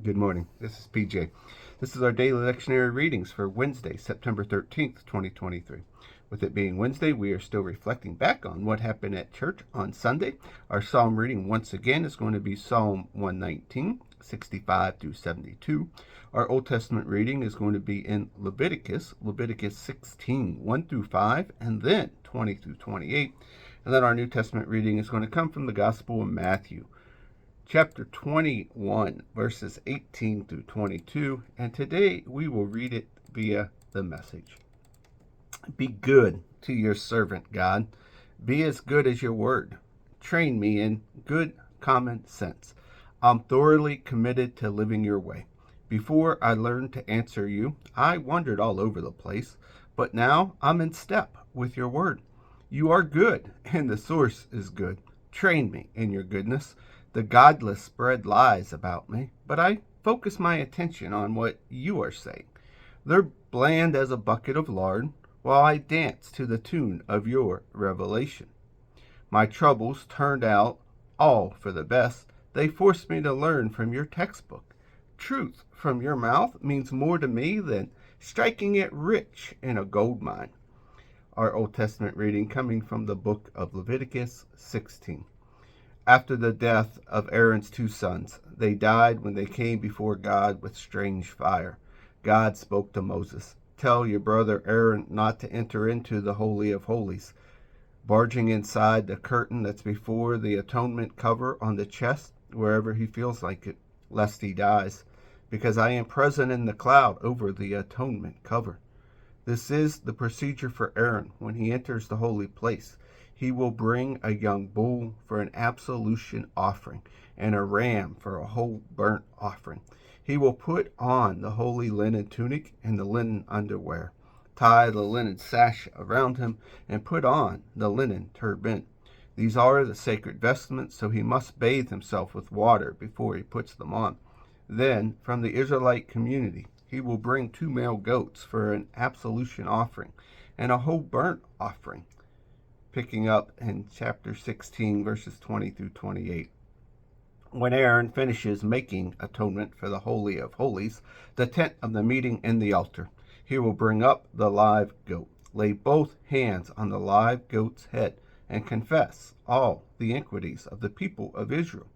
Good morning. This is PJ. This is our daily lectionary readings for Wednesday, September 13th, 2023. With it being Wednesday, we are still reflecting back on what happened at church on Sunday. Our psalm reading once again is going to be Psalm 119, 65 through 72. Our Old Testament reading is going to be in Leviticus 16, 1 through 5, and then 20 through 28. And then our New Testament reading is going to come from the Gospel of Matthew, chapter 21, verses 18 through 22, and today we will read it via the Message. Be good to your servant, God. Be as good as your word. Train me in good common sense. I'm thoroughly committed to living your way. Before I learned to answer you, I wandered all over the place, but now I'm in step with your word. You are good, and the source is good. Train me in your goodness. The godless spread lies about me, but I focus my attention on what you are saying. They're bland as a bucket of lard, while I dance to the tune of your revelation. My troubles turned out all for the best. They forced me to learn from your textbook. Truth from your mouth means more to me than striking it rich in a gold mine. Our Old Testament reading coming from the book of Leviticus 16. After the death of Aaron's two sons, they died when they came before God with strange fire. God spoke to Moses, "Tell your brother Aaron not to enter into the Holy of Holies, barging inside the curtain that's before the atonement cover on the chest, wherever he feels like it, lest he dies, because I am present in the cloud over the atonement cover." This is the procedure for Aaron when he enters the holy place. He will bring a young bull for an absolution offering and a ram for a whole burnt offering. He will put on the holy linen tunic and the linen underwear, tie the linen sash around him, and put on the linen turban. These are the sacred vestments, so he must bathe himself with water before he puts them on. Then, from the Israelite community, he will bring 2 male goats for an absolution offering and a whole burnt offering. Picking up in chapter 16, verses 20 through 28. When Aaron finishes making atonement for the Holy of Holies, the tent of the meeting and the altar, he will bring up the live goat, lay both hands on the live goat's head, and confess all the iniquities of the people of Israel,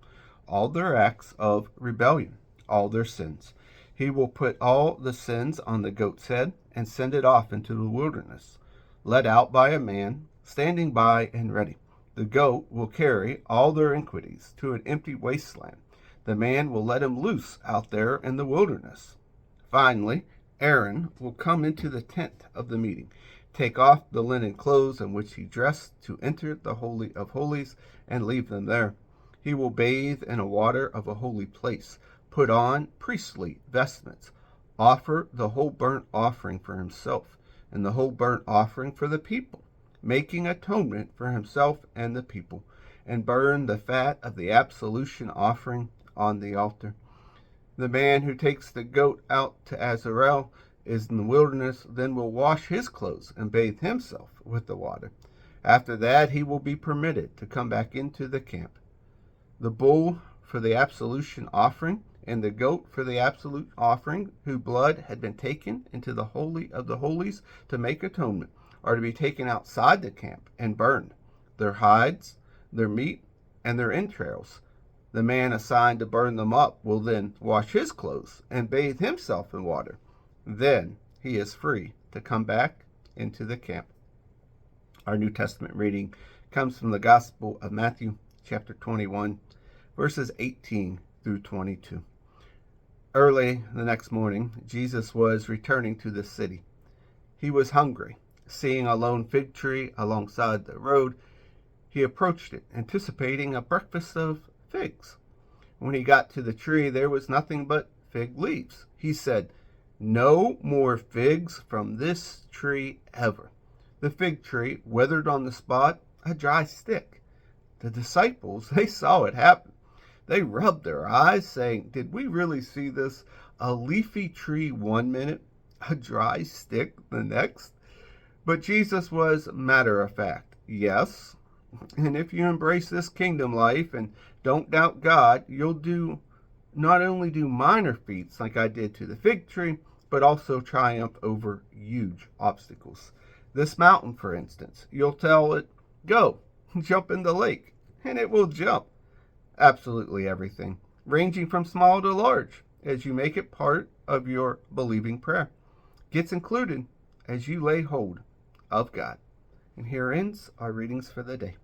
all their acts of rebellion, all their sins. He will put all the sins on the goat's head and send it off into the wilderness, led out by a man standing by and ready. The goat will carry all their iniquities to an empty wasteland. The man will let him loose out there in the wilderness. Finally, Aaron will come into the tent of the meeting, take off the linen clothes in which he dressed to enter the Holy of Holies, and leave them there. He will bathe in the water of a holy place, put on priestly vestments, offer the whole burnt offering for himself, and the whole burnt offering for the people, making atonement for himself and the people, and burn the fat of the absolution offering on the altar. The man who takes the goat out to Azarel is in the wilderness, then will wash his clothes and bathe himself with the water. After that, he will be permitted to come back into the camp. The bull for the absolution offering and the goat for the absolute offering, whose blood had been taken into the Holy of the Holies to make atonement, are to be taken outside the camp and burned, their hides, their meat, and their entrails. The man assigned to burn them up will then wash his clothes and bathe himself in water. Then he is free to come back into the camp. Our New Testament reading comes from the Gospel of Matthew, chapter 21, verses 18 through 22. Early the next morning, Jesus was returning to the city. He was hungry. Seeing a lone fig tree alongside the road, he approached it, anticipating a breakfast of figs. When he got to the tree, there was nothing but fig leaves. He said, "No more figs from this tree ever." The fig tree withered on the spot, a dry stick. The disciples, they saw it happen. They rubbed their eyes, saying, "Did we really see this? A leafy tree 1 minute, a dry stick the next?" But Jesus was matter of fact. Yes, and if you embrace this kingdom life and don't doubt God, you'll do not only do minor feats like I did to the fig tree, but also triumph over huge obstacles. This mountain, for instance, you'll tell it, go, jump in the lake, and it will jump. Absolutely everything, ranging from small to large, as you make it part of your believing prayer, gets included as you lay hold of God. And here ends our readings for the day.